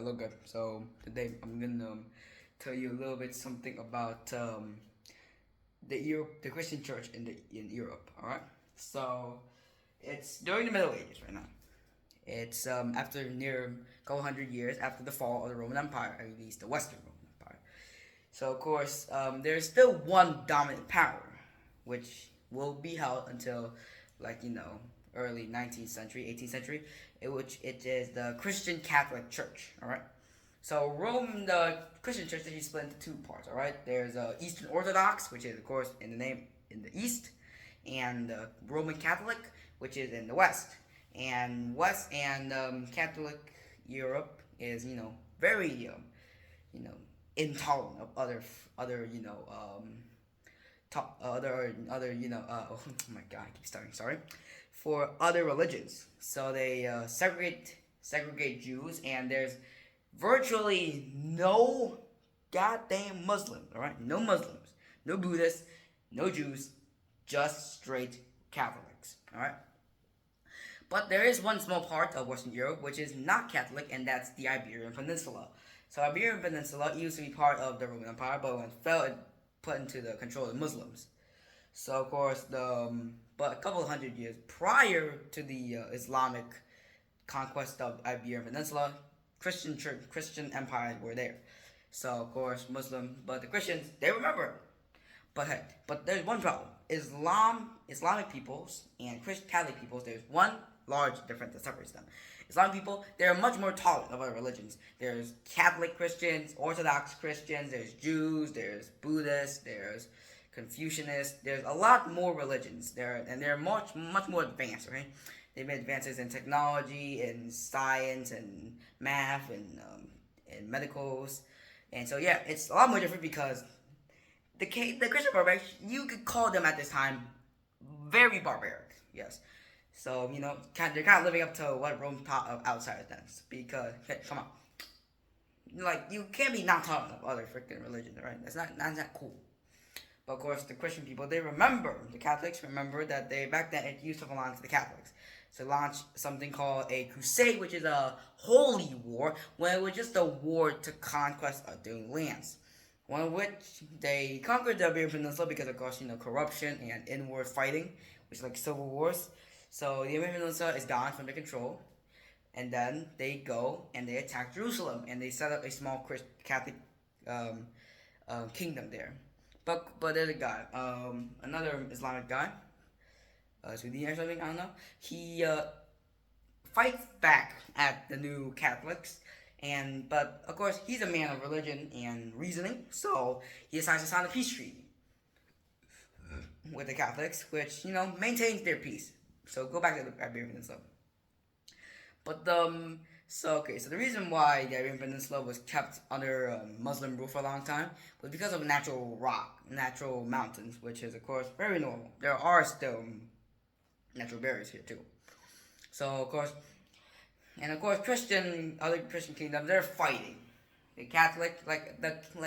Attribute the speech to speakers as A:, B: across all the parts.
A: Hello, guys. So today I'm gonna tell you a little bit something about the Christian Church in Europe. All right. So it's during the Middle Ages right now. It's after near a couple hundred years after the fall of the Roman Empire, or at least the Western Roman Empire. So of course, there's still one dominant power, which will be held until, like early 19th century, 18th century, which it is the Christian Catholic Church. All right. So Rome, the Christian Church, is split into two parts. All right. There's Eastern Orthodox, which is of course in the name in the east, and Roman Catholic, which is in the west. And Catholic Europe is very you know intolerant of other other oh my god, I keep starting, sorry, for other religions. So they segregate Jews, and there's virtually no goddamn Muslims. All right, no Muslims, no Buddhists, no Jews, just straight Catholics. All right. But there is one small part of Western Europe which is not Catholic, and that's the Iberian Peninsula. So Iberian Peninsula used to be part of the Roman Empire, but when it fell, it put into the control of the Muslims. So of course, but a couple of hundred years prior to the Islamic conquest of Iberian Peninsula, Christian empires were there. So of course, but the Christians, they remember. But hey, but there's one problem. Islamic peoples and Christian Catholic peoples, there's one large difference that separates them. Islamic people, they're much more tolerant of other religions. There's Catholic Christians, Orthodox Christians, there's Jews, there's Buddhists, there's Confucianists. There's a lot more religions there, and they're much more advanced. Right? They've made advances in technology, in science, and math, and medicals, and so yeah, it's a lot more different because the Christian barbarics, you could call them at this time very barbaric. Yes. So they're kind of living up to what Rome taught of outsiders then. Because come on, like you can't be not tolerant of other freaking religions, right? That's not cool. But of course, the Christian people, the Catholics remember that they back then it used to belong to the Catholics. So launch something called a crusade, which is a holy war, when it was just a war to conquest other lands. One of which they conquered the Iberian Peninsula because of course corruption and inward fighting, which is like civil wars. So the Iberian Peninsula is gone from their control, and then they go and they attack Jerusalem, and they set up a small Catholic kingdom there. But there's a guy, another Islamic guy, Swedish or something, I don't know. He fights back at the new Catholics, but of course he's a man of religion and reasoning, so he decides to sign a peace treaty with the Catholics, which maintains their peace. So go back to the Iberian Peninsula. But so the reason why the Iberian Peninsula was kept under Muslim rule for a long time was because of natural mountains, which is of course very normal. There are still natural barriers here too. So of course, other Christian kingdoms, they're fighting. The Catholic,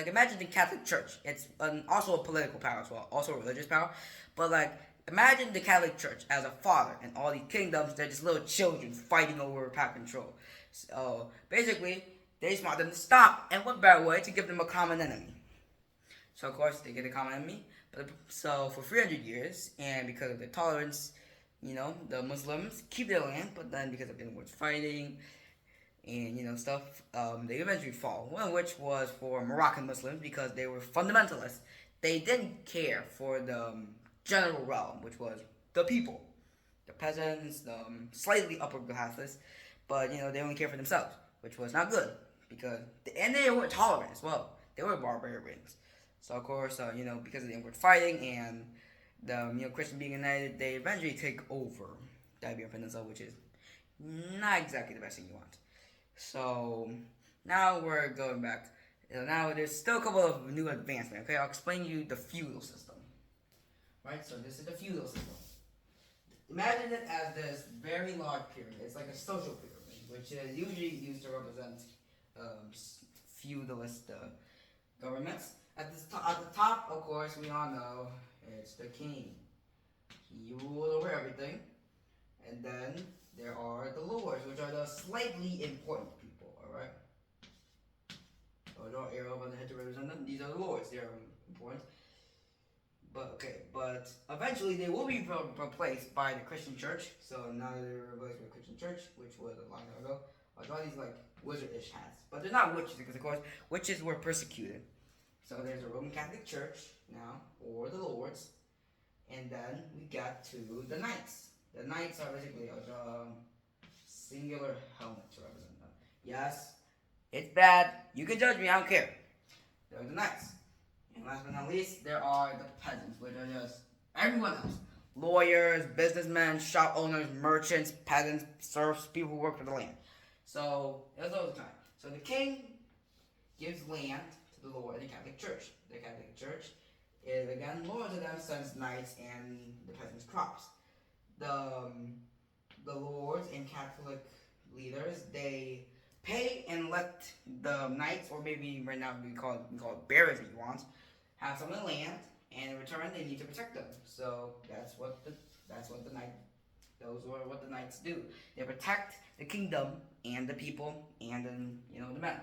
A: imagine the Catholic Church. It's also a political power as well, also a religious power. But imagine the Catholic Church as a father, and all these kingdoms, they're just little children fighting over power control. So basically, they just want them to stop, and what better way to give them a common enemy? So of course, they get a common enemy. So for 300 years, and because of their tolerance, the Muslims keep their land, but then because of inward fighting and stuff, they eventually fall. One of which was for Moroccan Muslims because they were fundamentalists. They didn't care for the general realm, which was the people, the peasants, the slightly upper classes, but they only cared for themselves, which was not good and they weren't tolerant as well. They were barbarians. So of course, because of the inward fighting and the Christian being united, they eventually take over the Iberian Peninsula, which is not exactly the best thing you want. So now we're going back. Now there's still a couple of new advancements. Okay, I'll explain you the feudal system. Right, so this is the feudal system. Imagine it as this very large pyramid. It's like a social pyramid, which is usually used to represent feudalist governments. At the top, of course, we all know it's the king. He rules over everything. And then there are the lords, which are the slightly important people, alright? draw arrow on the head to represent them. These are the lords. They are important. But eventually they will be replaced by the Christian church. So now they're replaced by the Christian church, which was a long time ago. I draw these like wizard-ish hats, but they're not witches because of course witches were persecuted. So there's a Roman Catholic Church now, or the lords, and then we got to the knights. The knights are basically a singular helmet to represent them. Yes, it's bad. You can judge me. I don't care. They're the knights. And last but not least, there are the peasants, which are just everyone else. Lawyers, businessmen, shop owners, merchants, peasants, serfs, people who work for the land. So, that's all the time. So the king gives land to the Lord, the Catholic Church. The Catholic Church is, again, loyal to them, sends knights and the peasants' crops. The lords and Catholic leaders, they pay and let the knights, or maybe right now we call it bearers if you want, have some of the land, and in return they need to protect them. So that's what the knights do. They protect the kingdom and the people and then the men.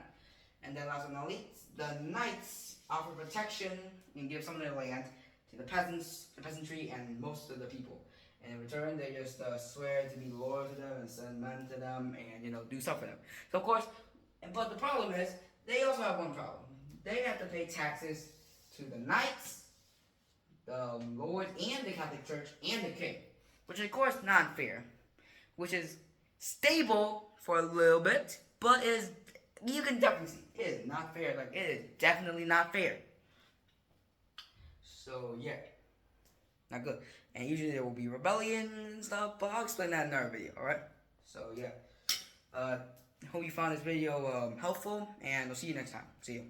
A: And then last but not least, the knights offer protection and give some of their land to the peasants, the peasantry, and most of the people. And in return, they just swear to be loyal to them and send men to them and do stuff for them. So of course, but the problem is they also have one problem. They have to pay taxes to the knights, the lords, and the Catholic Church and the king, which is of course not fair. Which is stable for a little bit, but you can definitely see it is not fair. Like, it is definitely not fair. So yeah, not good. And usually there will be rebellion and stuff, but I'll explain that in another video. All right. So yeah, hope you found this video helpful, and I'll see you next time. See you.